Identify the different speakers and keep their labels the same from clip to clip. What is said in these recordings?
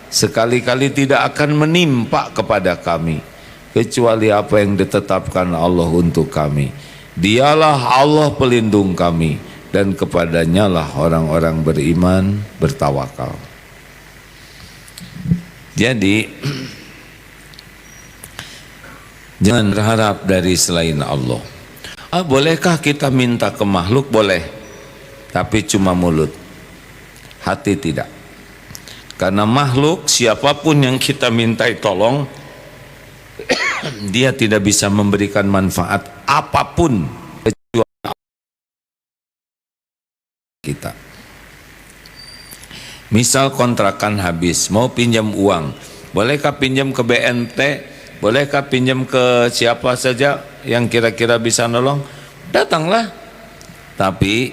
Speaker 1: sekali-kali tidak akan menimpa kepada kami kecuali apa yang ditetapkan Allah untuk kami. Dialah Allah pelindung kami, dan kepadanya lah orang-orang beriman bertawakal. Jadi jangan berharap dari selain Allah. Bolehkah kita minta ke makhluk? Boleh, tapi cuma mulut, hati tidak. Karena makhluk, siapapun yang kita mintai tolong, dia tidak bisa memberikan manfaat apapun kecuali kita. Misal kontrakan habis, mau pinjam uang, bolehkah pinjam ke BNT? Bolehkah pinjam ke siapa saja yang kira-kira bisa nolong? Datanglah. Tapi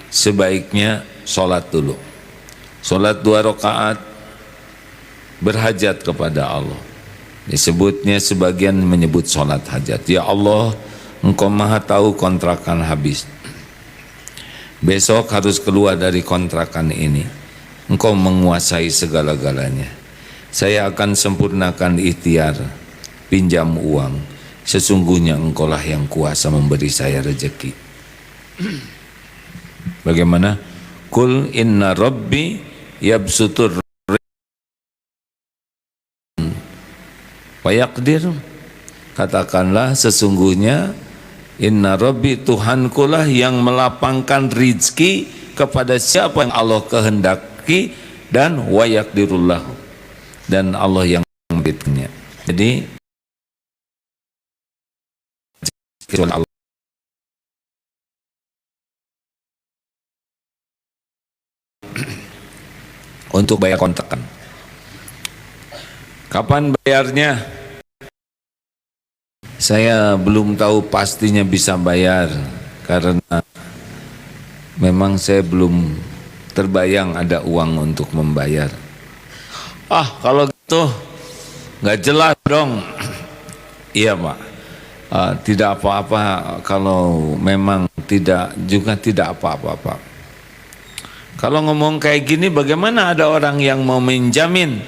Speaker 1: sebaiknya sholat dulu. Sholat 2 rakaat, berhajat kepada Allah. Disebutnya, sebagian menyebut sholat hajat. Ya Allah, Engkau maha tahu kontrakan habis. Besok harus keluar dari kontrakan ini. Engkau menguasai segala-galanya. Saya akan sempurnakan ikhtiar, pinjam uang. Sesungguhnya Engkaulah yang kuasa memberi saya rezeki. Bagaimana? Kul inna rabbi yabsutur wa yaqdir. Katakanlah, sesungguhnya inna rabbi, Tuhankulah yang melapangkan rizki kepada siapa yang Allah kehendaki, dan wa yaqdirullah, dan Allah yang memberikannya. Jadi Allah untuk bayar kontrakan. Kapan bayarnya? Saya belum tahu pastinya bisa bayar, karena memang saya belum terbayang ada uang untuk membayar. Kalau gitu nggak jelas dong. Iya Pak, tidak apa-apa kalau memang tidak, juga tidak apa-apa Pak. Kalau ngomong kayak gini, bagaimana ada orang yang mau menjamin?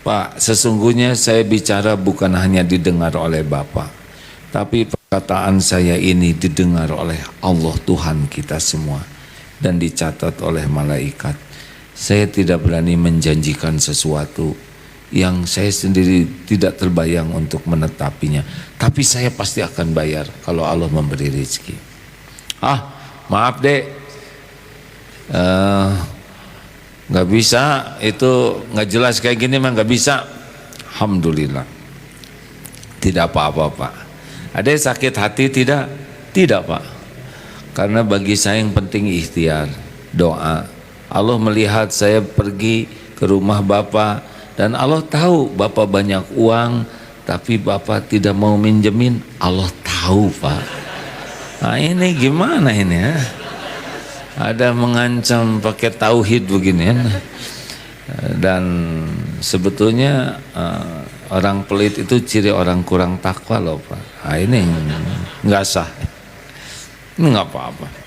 Speaker 1: Pak, sesungguhnya saya bicara bukan hanya didengar oleh Bapak, tapi perkataan saya ini didengar oleh Allah Tuhan kita semua dan dicatat oleh malaikat. Saya tidak berani menjanjikan sesuatu yang saya sendiri tidak terbayang untuk menetapinya, tapi saya pasti akan bayar kalau Allah memberi rezeki. Maaf dek, nggak bisa, itu nggak jelas kayak gini mah nggak bisa. Alhamdulillah, tidak apa-apa Pak. Ada yang sakit hati? Tidak Pak, karena bagi saya yang penting ikhtiar, doa. Allah melihat saya pergi ke rumah Bapak, dan Allah tahu Bapak banyak uang, tapi Bapak tidak mau minjemin. Allah tahu Pak. Nah ini gimana ini ya? Ada mengancam pakai tauhid begini ya. Dan sebetulnya orang pelit itu ciri orang kurang takwa loh Pak. Ini nggak sah, ini nggak apa-apa.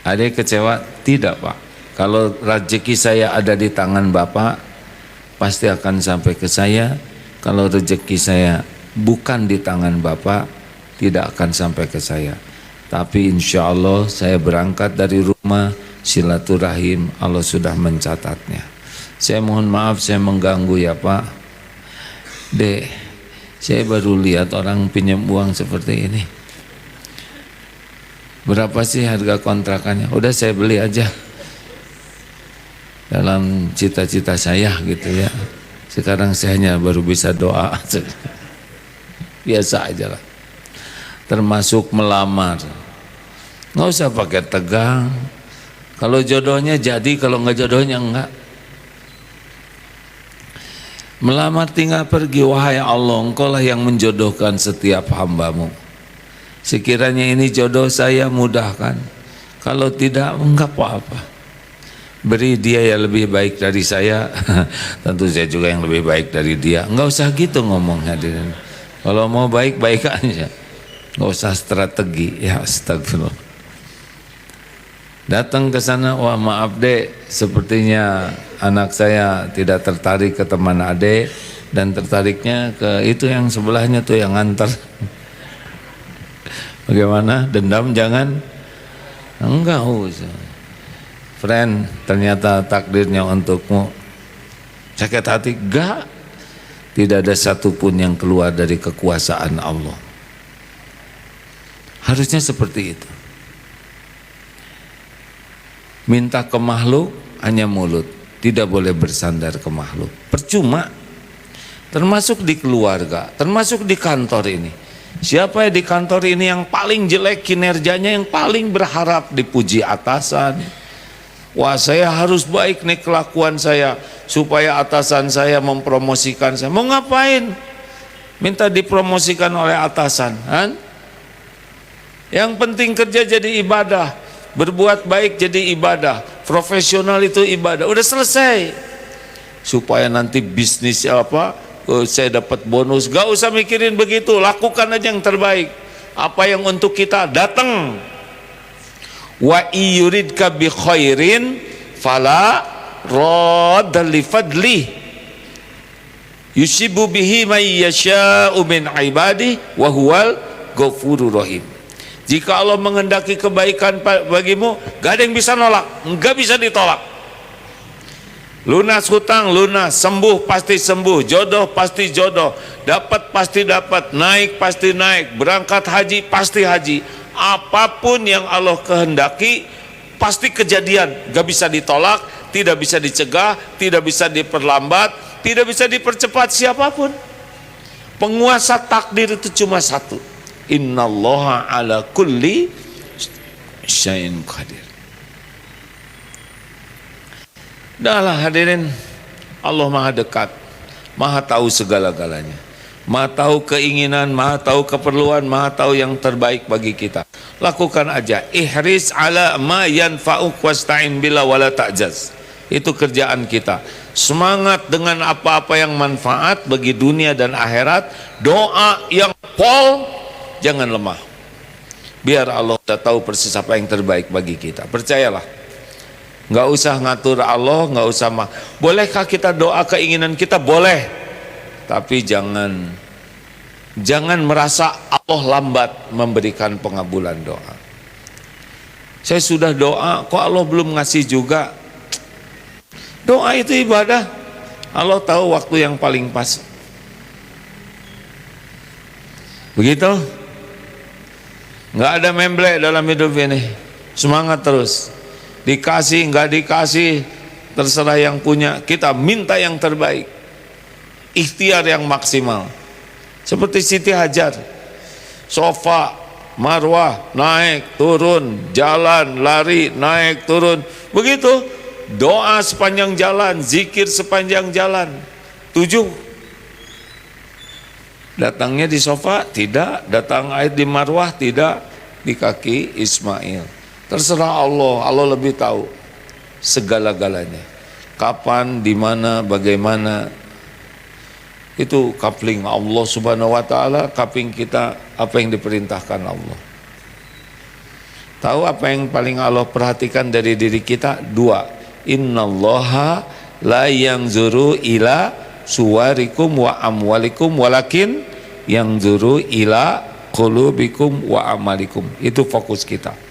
Speaker 1: Ada yang kecewa? Tidak Pak. Kalau rezeki saya ada di tangan Bapak, pasti akan sampai ke saya. Kalau rezeki saya bukan di tangan Bapak, tidak akan sampai ke saya. Tapi insya Allah saya berangkat dari rumah, silaturahim Allah sudah mencatatnya. Saya mohon maaf saya mengganggu ya Pak. Dek, saya baru lihat orang pinjam uang seperti ini. Berapa sih harga kontrakannya? Udah saya beli aja, dalam cita-cita saya gitu ya. Sekarang saya hanya baru bisa doa. Biasa aja lah. Termasuk melamar, nggak usah pakai tegang. Kalau jodohnya jadi, kalau nggak jodohnya enggak. Melamar tinggal pergi. Wahai Allah, Engkaulah yang menjodohkan setiap hambamu. Sekiranya ini jodoh saya, mudahkan. Kalau tidak, enggak apa-apa. Beri dia yang lebih baik dari saya. Tentu saya juga yang lebih baik dari dia. Enggak usah gitu ngomong hadirin. Kalau mau baik-baik aja, nggak usah strategi. Ya astagfirullah. Datang ke sana, wah maaf dek, sepertinya anak saya tidak tertarik ke teman Ade dan tertariknya ke itu yang sebelahnya tuh yang nganter. Bagaimana? Dendam jangan? Enggak usah. Friend, ternyata takdirnya untukmu. Sakit hati? Enggak. Tidak ada satupun yang keluar dari kekuasaan Allah. Harusnya seperti itu. Minta ke makhluk hanya mulut, tidak boleh bersandar ke makhluk. Percuma. Termasuk di keluarga, termasuk di kantor ini. Siapa ya di kantor ini yang paling jelek kinerjanya, yang paling berharap dipuji atasan? Wah, saya harus baik nih kelakuan saya supaya atasan saya mempromosikan saya. Mau ngapain? Minta dipromosikan oleh atasan, kan? Yang penting kerja jadi ibadah, berbuat baik jadi ibadah, profesional itu ibadah. Udah selesai. Supaya nanti bisnis apa? Saya dapat bonus. Gak usah mikirin begitu, lakukan aja yang terbaik. Apa yang untuk kita datang. Wa iyuridka bi khairin fala radda li fadli yusibu bihi may yasha'u min ibadi wa huwal ghafurur rahim. Jika Allah menghendaki kebaikan bagimu, gak ada yang bisa nolak, gak bisa ditolak. Lunas hutang, lunas, sembuh pasti sembuh, jodoh pasti jodoh, dapat pasti dapat, naik pasti naik, berangkat haji pasti haji. Apapun yang Allah kehendaki pasti kejadian, gak bisa ditolak, tidak bisa dicegah, tidak bisa diperlambat, tidak bisa dipercepat siapapun. Penguasa takdir itu cuma satu. Innallaha ala kulli syai'in qadir. Dahlah hadirin, Allah maha dekat, maha tahu segala-galanya, maha tahu keinginan, maha tahu keperluan, maha tahu yang terbaik bagi kita. Lakukan aja. Ihris ala ma yanfa'uk wasta'in bila wala ta'jaz. Itu kerjaan kita. Semangat dengan apa-apa yang manfaat bagi dunia dan akhirat. Doa yang pol, jangan lemah. Biar Allah sudah tahu persis apa yang terbaik bagi kita. Percayalah. Nggak usah ngatur Allah, nggak usah bolehkah kita doa keinginan kita? Boleh, tapi jangan merasa Allah lambat memberikan pengabulan doa. Saya sudah doa, kok Allah belum ngasih juga? Doa itu ibadah. Allah tahu waktu yang paling pas. Begitu? Nggak ada memble dalam hidup ini. Semangat terus. Dikasih nggak dikasih terserah yang punya, kita minta yang terbaik, ikhtiar yang maksimal. Seperti Siti Hajar, sofa marwah naik turun, jalan lari naik turun, begitu doa sepanjang jalan, zikir sepanjang jalan. 7 datangnya di sofa tidak, datang air di marwah tidak, di kaki Ismail. Terserah Allah, Allah lebih tahu segala-galanya. Kapan, di mana, bagaimana. Itu coupling Allah Subhanahu wa taala, coupling kita apa yang diperintahkan Allah. Tahu apa yang paling Allah perhatikan dari diri kita? 2. Innallaha la yanzuru ila suwarikum wa amwalikum walakin yanzuru ila qulubikum wa amalikum. Itu fokus kita.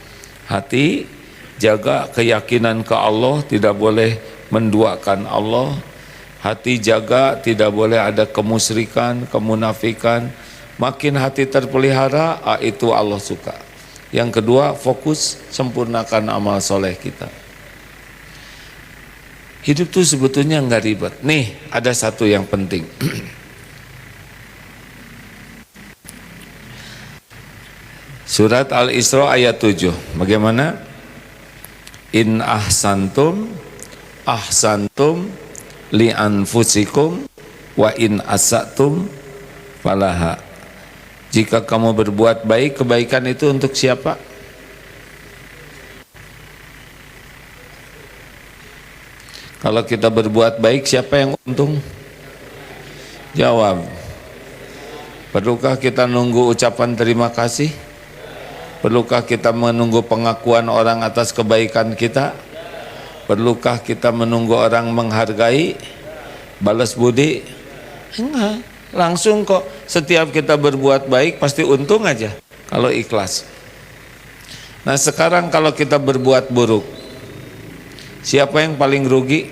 Speaker 1: Hati, jaga keyakinan ke Allah, tidak boleh menduakan Allah. Hati jaga, tidak boleh ada kemusyrikan, kemunafikan. Makin hati terpelihara, itu Allah suka. Yang kedua, fokus sempurnakan amal soleh kita. Hidup tuh sebetulnya nggak ribet. Nih, ada satu yang penting. Surat Al-Isra ayat 7. Bagaimana? In ahsantum li anfusikum wa in asatum falaha. Jika kamu berbuat baik, kebaikan itu untuk siapa? Kalau kita berbuat baik, siapa yang untung? Jawab. Perlukah kita nunggu ucapan terima kasih? Perlukah kita menunggu pengakuan orang atas kebaikan kita? Perlukah kita menunggu orang menghargai, balas budi? Enggak, langsung kok. Setiap kita berbuat baik pasti untung aja kalau ikhlas. Nah sekarang kalau kita berbuat buruk, siapa yang paling rugi?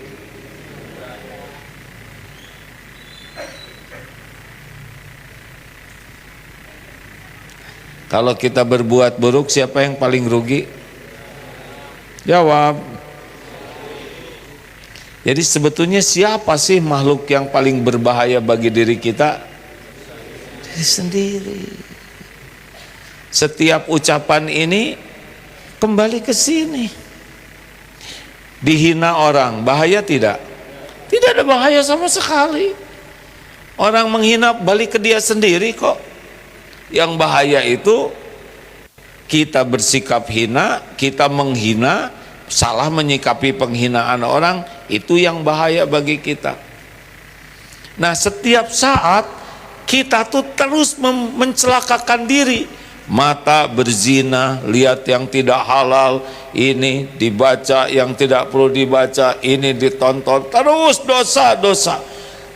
Speaker 1: Kalau kita berbuat buruk, siapa yang paling rugi? Jawab. Jadi sebetulnya siapa sih makhluk yang paling berbahaya bagi diri kita? Diri sendiri. Setiap ucapan ini kembali ke sini. Dihina orang, bahaya tidak? Tidak ada bahaya sama sekali. Orang menghina balik ke dia sendiri kok. Yang bahaya itu kita bersikap hina, kita menghina, salah menyikapi penghinaan orang, itu yang bahaya bagi kita. Nah setiap saat kita tuh terus mencelakakan diri. Mata berzina, lihat yang tidak halal, ini dibaca yang tidak perlu dibaca, ini ditonton, terus dosa-dosa.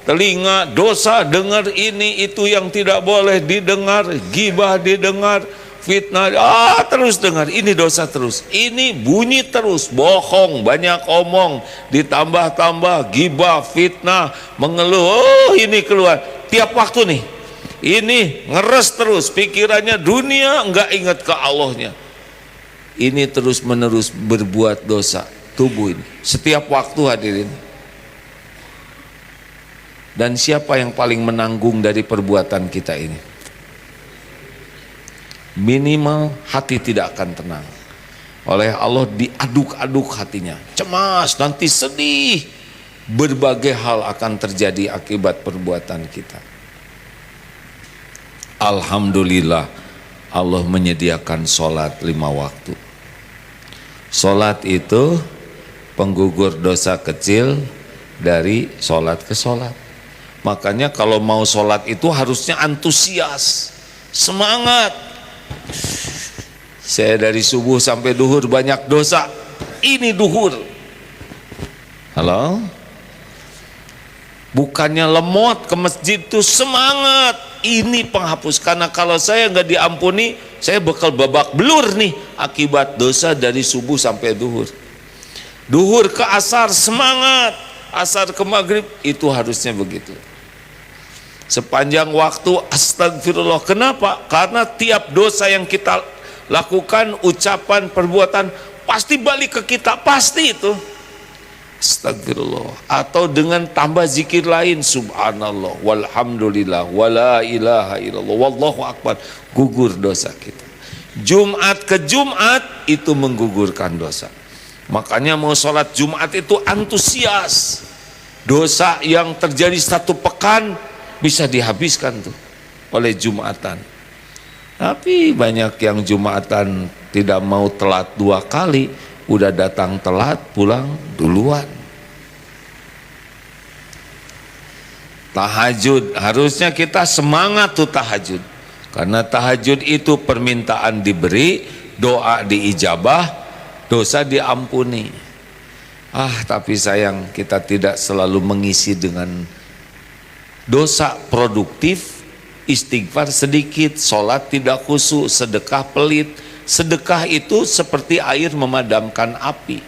Speaker 1: Telinga dosa, dengar ini itu yang tidak boleh didengar, gibah didengar, fitnah terus dengar, ini dosa terus, ini bunyi terus, bohong, banyak omong, ditambah-tambah gibah, fitnah, mengeluh, ini keluar tiap waktu nih, ini ngeres terus, pikirannya dunia, enggak ingat ke Allahnya. Ini terus menerus berbuat dosa tubuh ini setiap waktu hadirin. Dan siapa yang paling menanggung dari perbuatan kita ini? Minimal hati tidak akan tenang. Oleh Allah diaduk-aduk hatinya, cemas, nanti sedih. Berbagai hal akan terjadi akibat perbuatan kita. Alhamdulillah Allah menyediakan sholat 5 waktu. Sholat itu penggugur dosa kecil dari sholat ke sholat. Makanya kalau mau sholat itu harusnya antusias, semangat. Saya dari subuh sampai duhur banyak dosa, ini duhur. Halo? Bukannya lemot ke masjid itu semangat, ini penghapus. Karena kalau saya nggak diampuni, saya bakal babak belur nih akibat dosa dari subuh sampai duhur. Duhur ke asar semangat, asar ke maghrib, itu harusnya begitu. Sepanjang waktu astagfirullah. Kenapa? Karena tiap dosa yang kita lakukan, ucapan, perbuatan pasti balik ke kita, pasti itu. Astagfirullah. Atau dengan tambah zikir lain, subhanallah, walhamdulillah, wala ilaha illallah, wallahu akbar, gugur dosa kita. Jumat ke Jumat itu menggugurkan dosa. Makanya mau sholat Jumat itu antusias. Dosa yang terjadi 1 pekan bisa dihabiskan tuh oleh Jumatan. Tapi banyak yang Jumatan tidak mau telat 2 kali, udah datang telat, pulang duluan. Tahajud, harusnya kita semangat tuh tahajud. Karena tahajud itu permintaan diberi, doa diijabah, dosa diampuni. Tapi sayang kita tidak selalu mengisi dengan dosa produktif, istighfar sedikit, sholat tidak khusyuk, sedekah pelit. Sedekah itu seperti air memadamkan api.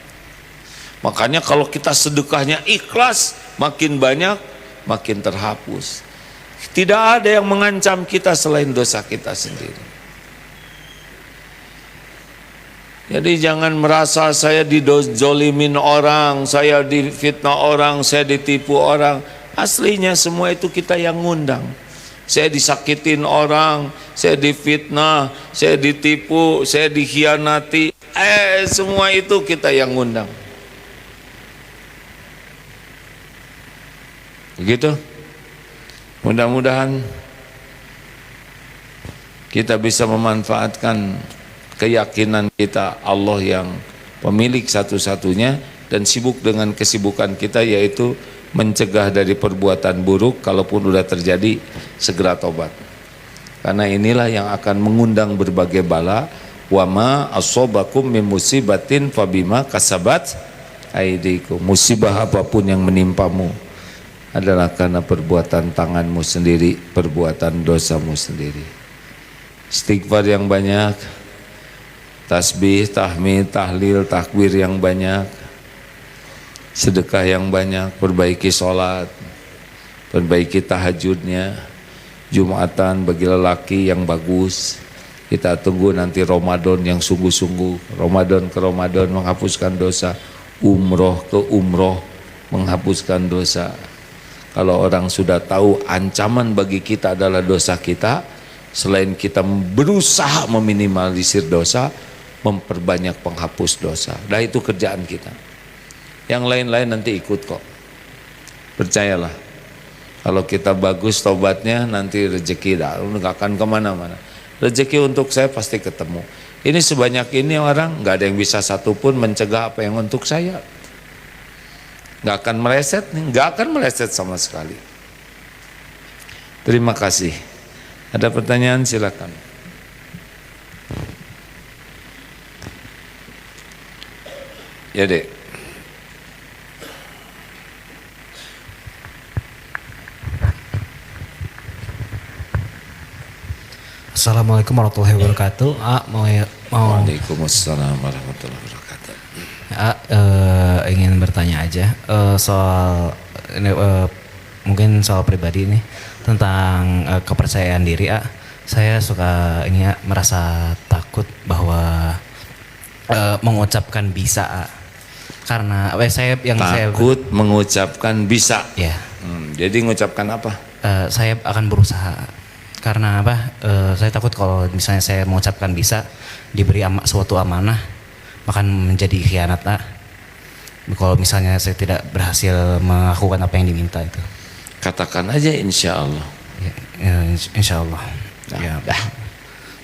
Speaker 1: Makanya kalau kita sedekahnya ikhlas, makin banyak, makin terhapus. Tidak ada yang mengancam kita selain dosa kita sendiri. Jadi jangan merasa saya dizolimin orang, saya difitnah orang, saya ditipu orang. Aslinya semua itu kita yang ngundang. Saya disakitin orang, saya difitnah, saya ditipu, saya dikhianati. Semua itu kita yang ngundang. Begitu. Mudah-mudahan kita bisa memanfaatkan keyakinan kita Allah yang pemilik satu-satunya, dan sibuk dengan kesibukan kita yaitu mencegah dari perbuatan buruk. Kalaupun sudah terjadi, segera tobat, karena inilah yang akan mengundang berbagai bala. Wa ma asobakum min musibatin fabima kasabat aidikum. Musibah apapun yang menimpamu adalah karena perbuatan tanganmu sendiri, perbuatan dosamu sendiri. Istighfar yang banyak, tasbih, tahmid, tahlil, takbir yang banyak, sedekah yang banyak, perbaiki sholat, perbaiki tahajudnya, Jumatan bagi lelaki yang bagus. Kita tunggu nanti Ramadan yang sungguh-sungguh, Ramadan ke Ramadan menghapuskan dosa, umroh ke umroh menghapuskan dosa. Kalau orang sudah tahu ancaman bagi kita adalah dosa kita, selain kita berusaha meminimalisir dosa, memperbanyak penghapus dosa. Nah itu kerjaan kita. Yang lain-lain nanti ikut kok. Percayalah. Kalau kita bagus tobatnya, nanti rezeki nggak akan kemana-mana. Rezeki untuk saya pasti ketemu. Ini sebanyak ini orang, nggak ada yang bisa satupun mencegah apa yang untuk saya. Nggak akan meleset nih, nggak akan meleset sama sekali. Terima kasih. Ada pertanyaan silakan. Ya dek.
Speaker 2: Assalamualaikum warahmatullahi wabarakatuh.
Speaker 1: Waalaikumsalam warahmatullahi wabarakatuh.
Speaker 2: Ingin bertanya aja soal ini, mungkin soal pribadi nih tentang kepercayaan diri. Saya suka ini merasa takut bahwa mengucapkan bisa karena saya
Speaker 1: takut mengucapkan bisa.
Speaker 2: Ya.
Speaker 1: Jadi mengucapkan apa?
Speaker 2: Saya akan berusaha. Karena saya takut kalau misalnya saya mengucapkan bisa diberi suatu amanah akan menjadi khianat. Kalau misalnya saya tidak berhasil melakukan apa yang diminta itu.
Speaker 1: Katakan aja insya Allah.
Speaker 2: Insya Allah.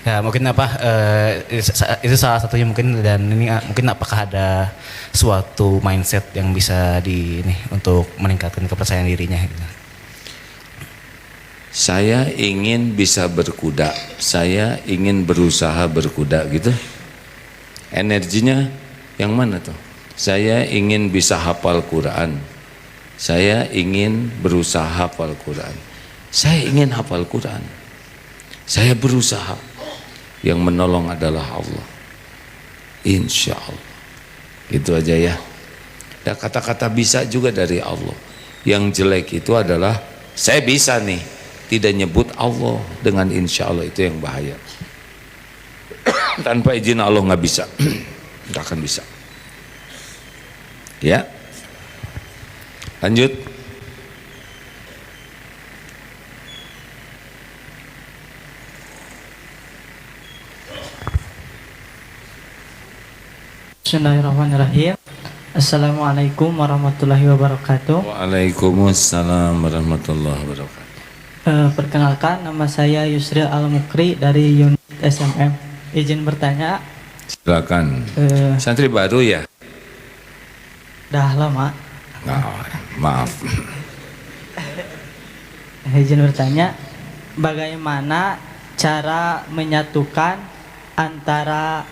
Speaker 2: Ya mungkin itu salah satunya mungkin, dan ini mungkin apakah ada suatu mindset yang bisa untuk meningkatkan kepercayaan dirinya gitu.
Speaker 1: Saya ingin bisa berkuda, saya ingin berusaha berkuda gitu. Energinya yang mana tuh? Saya ingin bisa hafal Quran, saya ingin berusaha hafal Quran, saya ingin hafal Quran, saya berusaha. Yang menolong adalah Allah, insya Allah. Gitu aja ya. Dan kata-kata bisa juga dari Allah. Yang jelek itu adalah saya bisa nih, tidak nyebut Allah dengan insya Allah, itu yang bahaya. Tanpa izin Allah nggak bisa, nggak akan bisa. Ya, lanjut.
Speaker 3: Bismillahirrahmanirrahim. Assalamualaikum warahmatullahi wabarakatuh.
Speaker 1: Waalaikumsalam warahmatullahi wabarakatuh.
Speaker 3: Perkenalkan, nama saya Yusril Al-Mukri dari unit SMM. Izin bertanya.
Speaker 1: Silakan. Santri baru ya?
Speaker 3: Dah lama.
Speaker 1: Maaf.
Speaker 3: Izin bertanya, bagaimana cara menyatukan antara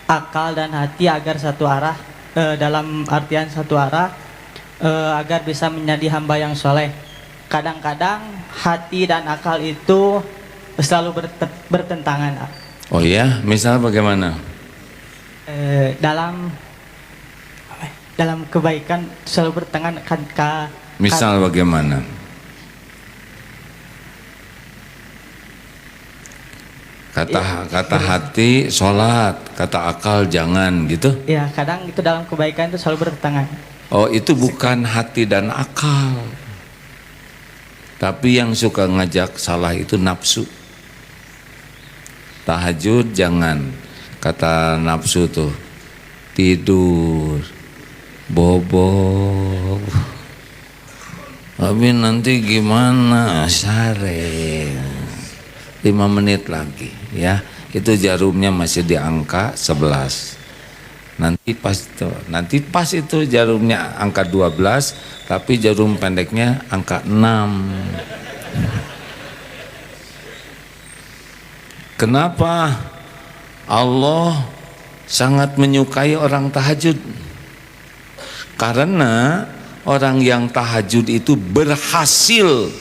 Speaker 3: akal dan hati agar satu arah, dalam artian satu arah, agar bisa menjadi hamba yang soleh. Kadang-kadang hati dan akal itu selalu bertentangan.
Speaker 1: Oh ya, misal bagaimana?
Speaker 3: Dalam kebaikan selalu bertentangan.
Speaker 1: Misal bagaimana? Kata hati sholat, kata akal jangan gitu.
Speaker 3: Ya, kadang itu dalam kebaikan itu selalu bertentangan.
Speaker 1: Oh, itu bukan hati dan akal. Tapi yang suka ngajak salah itu nafsu. Tahajud jangan, kata nafsu tuh. Tidur, bobo. Tapi nanti gimana? Sare. 5 menit lagi ya. Itu jarumnya masih di angka 11. Nanti pas itu jarumnya angka 12, tapi jarum pendeknya angka 6. Kenapa Allah sangat menyukai orang tahajud? Karena orang yang tahajud itu berhasil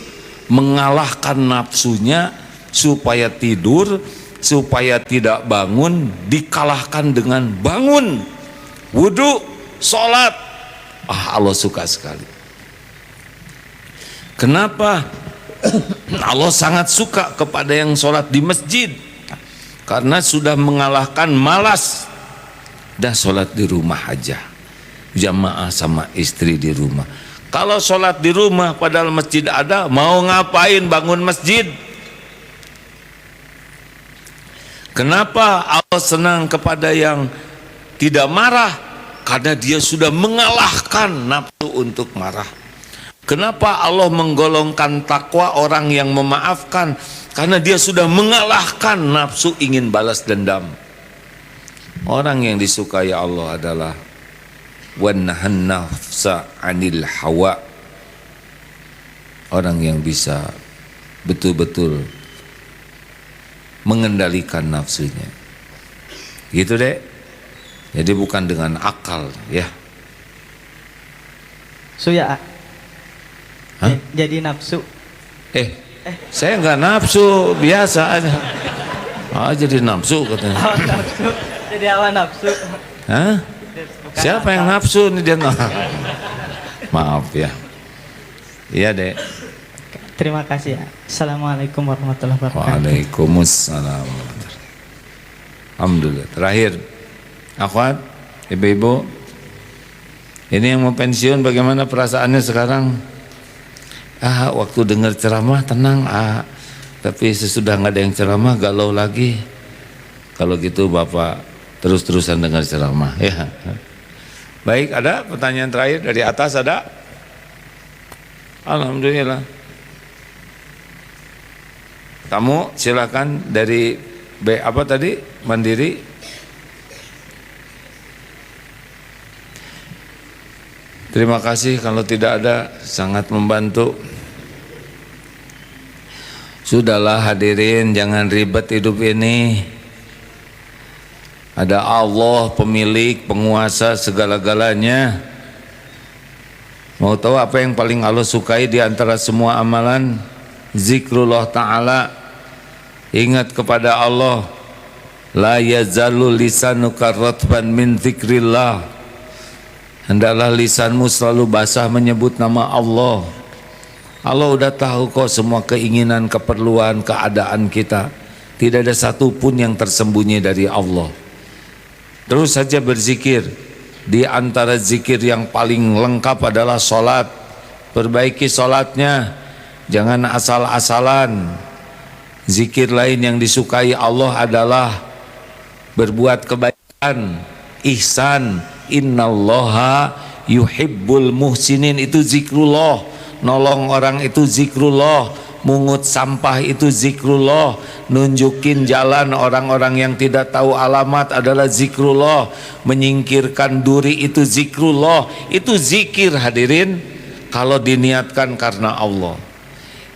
Speaker 1: mengalahkan nafsunya supaya tidur, supaya tidak bangun, dikalahkan dengan bangun, wudhu, sholat. Allah suka sekali. Kenapa? Allah sangat suka kepada yang sholat di masjid, karena sudah mengalahkan malas. Dah sholat di rumah aja, jamaah sama istri di rumah. Kalau sholat di rumah padahal masjid ada, mau ngapain bangun masjid? Kenapa Allah senang kepada yang tidak marah? Karena dia sudah mengalahkan nafsu untuk marah. Kenapa Allah menggolongkan takwa orang yang memaafkan? Karena dia sudah mengalahkan nafsu ingin balas dendam. Orang yang disukai Allah adalah wannahan nafsa anil hawa, orang yang bisa betul-betul mengendalikan nafsunya. Gitu deh. Jadi bukan dengan akal ya.
Speaker 3: Suya.
Speaker 1: Hah?
Speaker 3: Jadi nafsu.
Speaker 1: Saya nggak nafsu, biasa aja. Jadi nafsu katanya.
Speaker 3: Hawa nafsu. Jadi hawa nafsu.
Speaker 1: Hah?
Speaker 3: Bukan
Speaker 1: Siapa
Speaker 3: akal.
Speaker 1: yang nafsu nih dia? Maaf ya. Iya deh.
Speaker 3: Terima kasih ya. Assalamualaikum warahmatullahi wabarakatuh.
Speaker 1: Waalaikumsalam. Alhamdulillah. Terakhir, akhwat, ibu-ibu, ini yang mau pensiun bagaimana perasaannya sekarang? Waktu dengar ceramah tenang, tapi sesudah nggak ada yang ceramah galau lagi. Kalau gitu Bapak terus-terusan dengar ceramah ya. Baik, ada pertanyaan terakhir dari atas ada? Alhamdulillah. Kamu silakan dari apa tadi? Mandiri. Terima kasih, kalau tidak ada sangat membantu. Sudahlah hadirin, jangan ribet hidup ini. Ada Allah pemilik, penguasa segala-galanya. Mau tahu apa yang paling Allah sukai di antara semua amalan? Zikrullah ta'ala. Ingat kepada Allah. La yazalu lisanuka ratban min zikrillah. Hendaklah lisanmu selalu basah menyebut nama Allah. Allah udah tahu kok semua keinginan, keperluan, keadaan kita. Tidak ada satupun yang tersembunyi dari Allah. Terus saja berzikir. Di antara zikir yang paling lengkap adalah sholat. Perbaiki sholatnya, jangan asal-asalan. Zikir lain yang disukai Allah adalah berbuat kebaikan, ihsan. Innallaha yuhibbul muhsinin, itu zikrullah. Nolong orang itu zikrullah. Mungut sampah itu zikrullah. Nunjukin jalan orang-orang yang tidak tahu alamat adalah zikrullah. Menyingkirkan duri itu zikrullah. Itu zikir hadirin, kalau diniatkan karena Allah.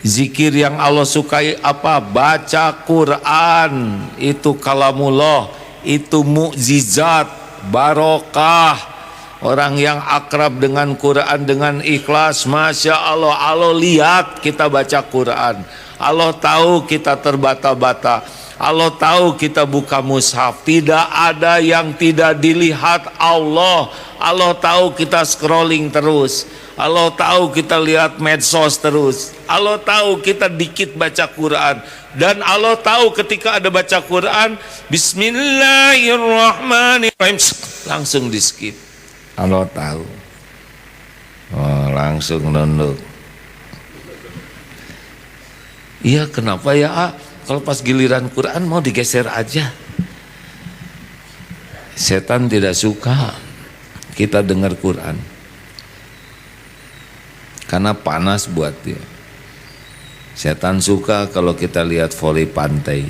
Speaker 1: Zikir yang Allah sukai apa? Baca Quran, itu kalamullah, itu mukjizat, barokah. Orang yang akrab dengan Quran dengan ikhlas, Masya Allah, Allah lihat kita baca Quran, Allah tahu kita terbata-bata, Allah tahu kita buka mushaf. Tidak ada yang tidak dilihat Allah. Allah tahu kita scrolling terus, Allah tahu kita lihat medsos terus, Allah tahu kita dikit baca Quran. Dan Allah tahu ketika ada baca Quran, Bismillahirrahmanirrahim, langsung di skip. Allah tahu. Langsung nunduk. Iya, kenapa ya? Kalau pas giliran Quran mau digeser aja. Setan tidak suka kita dengar Quran, karena panas buat dia. Setan suka kalau kita lihat voli pantai.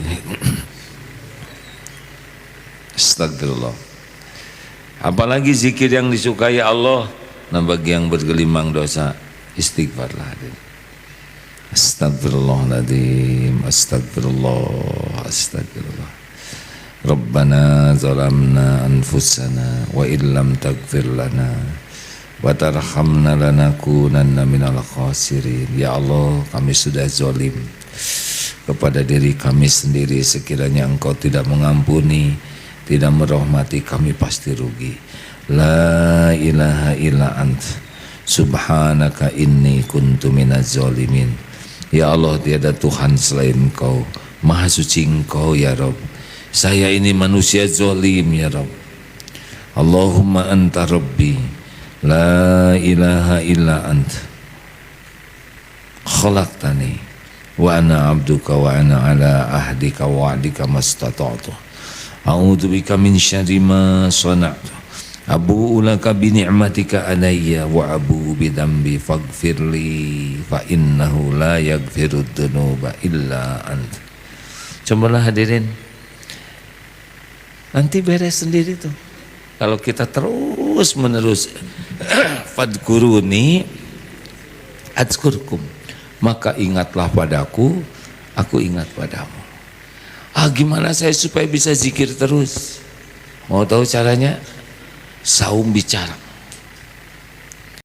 Speaker 1: Astagfirullah. Apalagi zikir yang disukai Allah. Nah, bagi yang bergelimang dosa, istighfarlah. Astagfirullahaladzim, astagfirullah, astagfirullah. Rabbana zalamna anfusana wa illam taghfir lana wa tarhamna lanakunanna minal khasirin. Ya Allah, kami sudah zalim kepada diri kami sendiri. Sekiranya Engkau tidak mengampuni, tidak merahmati, kami pasti rugi. La ilaha illa ant subhanaka inni kuntu minaz zalimin. Ya Allah, tiada Tuhan selain Engkau, Maha suci Engkau ya Rabb. Saya ini manusia zalim ya Rabb. Allahumma anta rabbi la ilaha illa ant khalaqtani wa ana abduka wa ana ala ahdika wa wa'dika mastata'tu a'udzu bika min syarri ma sana'tu abu'u laka bi ni'matika alayya wa abu'u bi dhanbi faghfirli fa innahu la yaghfirud dzunuba illa ant. Cobalah hadirin, nanti beres sendiri tuh. Kalau kita terus menerus fadkuruni adzkurkum, maka ingatlah padaku, aku ingat padamu. Gimana saya supaya bisa zikir terus? Mau tahu caranya? Saum bicara.